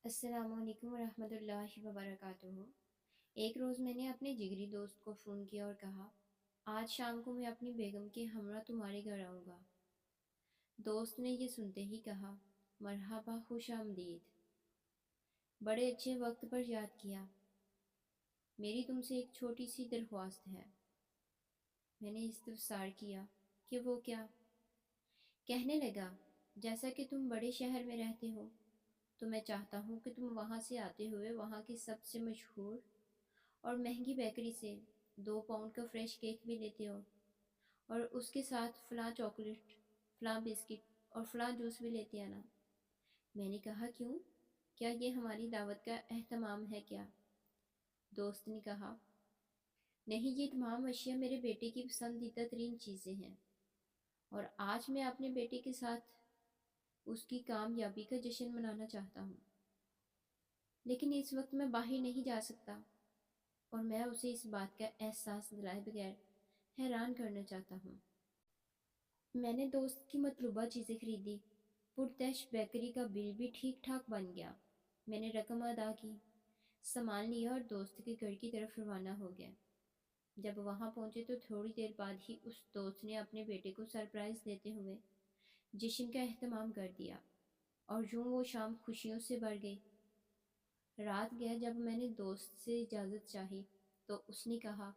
السلام علیکم ورحمۃ اللہ وبرکاتہ۔ ایک روز میں نے اپنے جگری دوست کو فون کیا اور کہا، آج شام کو میں اپنی بیگم کے ہمراہ تمہارے گھر آؤں گا۔ دوست نے یہ سنتے ہی کہا، مرحبا، خوش آمدید، بڑے اچھے وقت پر یاد کیا۔ میری تم سے ایک چھوٹی سی درخواست ہے۔ میں نے استفسار کیا کہ وہ کیا؟ کہنے لگا، جیسا کہ تم بڑے شہر میں رہتے ہو تو میں چاہتا ہوں کہ تم وہاں سے آتے ہوئے وہاں کی سب سے مشہور اور مہنگی بیکری سے 2 پاؤنڈ کا فریش کیک بھی لیتے ہو، اور اس کے ساتھ فلاں چاکلیٹ، فلاں بسکٹ اور فلاں جوس بھی لیتے آنا۔ میں نے کہا، کیوں؟ کیا یہ ہماری دعوت کا اہتمام ہے کیا؟ دوست نے کہا، نہیں، یہ تمام اشیاء میرے بیٹے کی پسندیدہ ترین چیزیں ہیں، اور آج میں اپنے بیٹے کے ساتھ اس کی کامیابی کا جشن منانا چاہتا ہوں، لیکن اس وقت میں باہر نہیں جا سکتا، اور میں اسے اس بات کا احساس دلائے بغیر حیران کرنا چاہتا ہوں۔ میں نے دوست کی مطلوبہ چیزیں خریدی، پرتش بیکری کا بل بھی ٹھیک ٹھاک بن گیا۔ میں نے رقم ادا کی، سامان لیا اور دوست کے گھر کی طرف روانہ ہو گیا۔ جب وہاں پہنچے تو تھوڑی دیر بعد ہی اس دوست نے اپنے بیٹے کو سرپرائز دیتے ہوئے جشن کا اہتمام کر دیا، اور یوں وہ شام خوشیوں سے بھر گئی۔ رات گیا جب میں نے دوست سے اجازت چاہی تو اس نے کہا،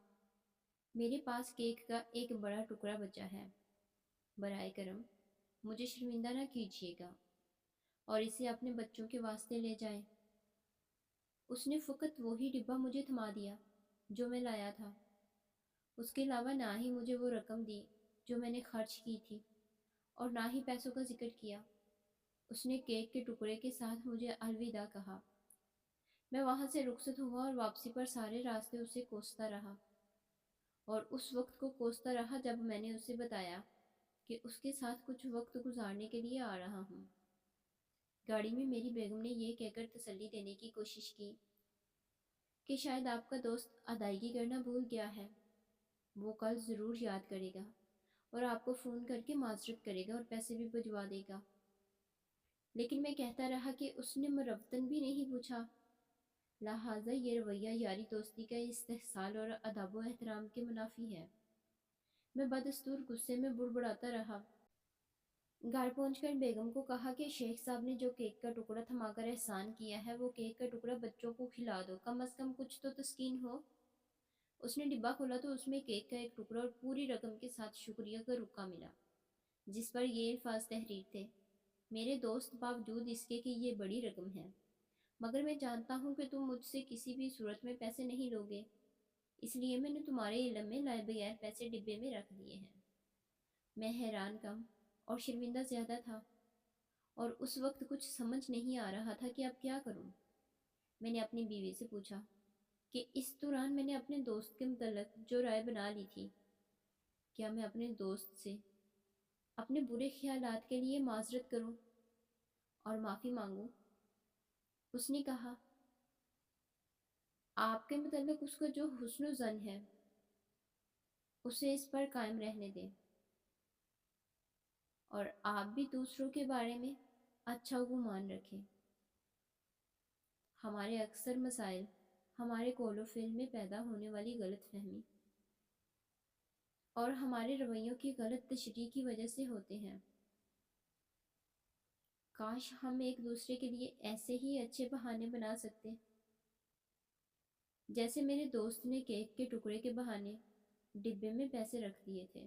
میرے پاس کیک کا ایک بڑا ٹکڑا بچا ہے، برائے کرم مجھے شرمندہ نہ کیجیے گا اور اسے اپنے بچوں کے واسطے لے جائیں۔ اس نے فقط وہی ڈبہ مجھے تھما دیا جو میں لایا تھا، اس کے علاوہ نہ ہی مجھے وہ رقم دی جو میں نے خرچ کی تھی، اور نہ ہی پیسوں کا ذکر کیا۔ اس نے کیک کے ٹکڑے کے ساتھ مجھے الوداع کہا۔ میں وہاں سے رخصت ہوا اور واپسی پر سارے راستے اسے کوستا رہا، اور اس وقت کو کوستا رہا جب میں نے اسے بتایا کہ اس کے ساتھ کچھ وقت گزارنے کے لیے آ رہا ہوں۔ گاڑی میں میری بیگم نے یہ کہہ کر تسلی دینے کی کوشش کی کہ شاید آپ کا دوست ادائیگی کرنا بھول گیا ہے، وہ کل ضرور یاد کرے گا اور آپ کو فون کر کے معذرت کرے گا اور پیسے بھی بھجوا دے گا۔ لیکن میں کہتا رہا کہ اس نے مروتاً بھی نہیں پوچھا، لہٰذا یہ رویہ یاری دوستی کا استحصال اور ادب و احترام کے منافی ہے۔ میں بدستور غصے میں بڑبڑاتا رہا۔ گھر پہنچ کر بیگم کو کہا کہ شیخ صاحب نے جو کیک کا ٹکڑا تھما کر احسان کیا ہے، وہ کیک کا ٹکڑا بچوں کو کھلا دو، کم از کم کچھ تو تسکین ہو۔ اس نے ڈبہ کھولا تو اس میں کیک کا ایک ٹکڑا اور پوری رقم کے ساتھ شکریہ کا رکا ملا، جس پر یہ الفاظ تحریر تھے، میرے دوست، باوجود اس کے کہ یہ بڑی رقم ہے، مگر میں جانتا ہوں کہ تم مجھ سے کسی بھی صورت میں پیسے نہیں لو گے، اس لیے میں نے تمہارے علم میں لائے بغیر پیسے ڈبے میں رکھ دیے ہیں۔ میں حیران کم اور شرمندہ زیادہ تھا، اور اس وقت کچھ سمجھ نہیں آ رہا تھا کہ اب کیا کروں۔ میں نے اپنی بیوی سے پوچھا کہ اس دوران میں نے اپنے دوست کے متعلق جو رائے بنا لی تھی، کیا میں اپنے دوست سے اپنے برے خیالات کے لیے معذرت کروں اور معافی مانگوں؟ اس نے کہا، آپ کے متعلق اس کا جو حسن و ظن ہے اسے اس پر قائم رہنے دیں، اور آپ بھی دوسروں کے بارے میں اچھا گمان رکھیں۔ ہمارے اکثر مسائل ہمارے قول و فعل میں پیدا ہونے والی غلط فہمی اور ہمارے رویوں کی غلط تشریح کی وجہ سے ہوتے ہیں۔ کاش ہم ایک دوسرے کے لیے ایسے ہی اچھے بہانے بنا سکتے، جیسے میرے دوست نے کیک کے ٹکڑے کے بہانے ڈبے میں پیسے رکھ دیے تھے۔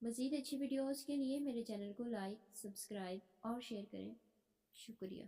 مزید اچھی ویڈیوز کے لیے میرے چینل کو لائک، سبسکرائب اور شیئر کریں۔ شکریہ۔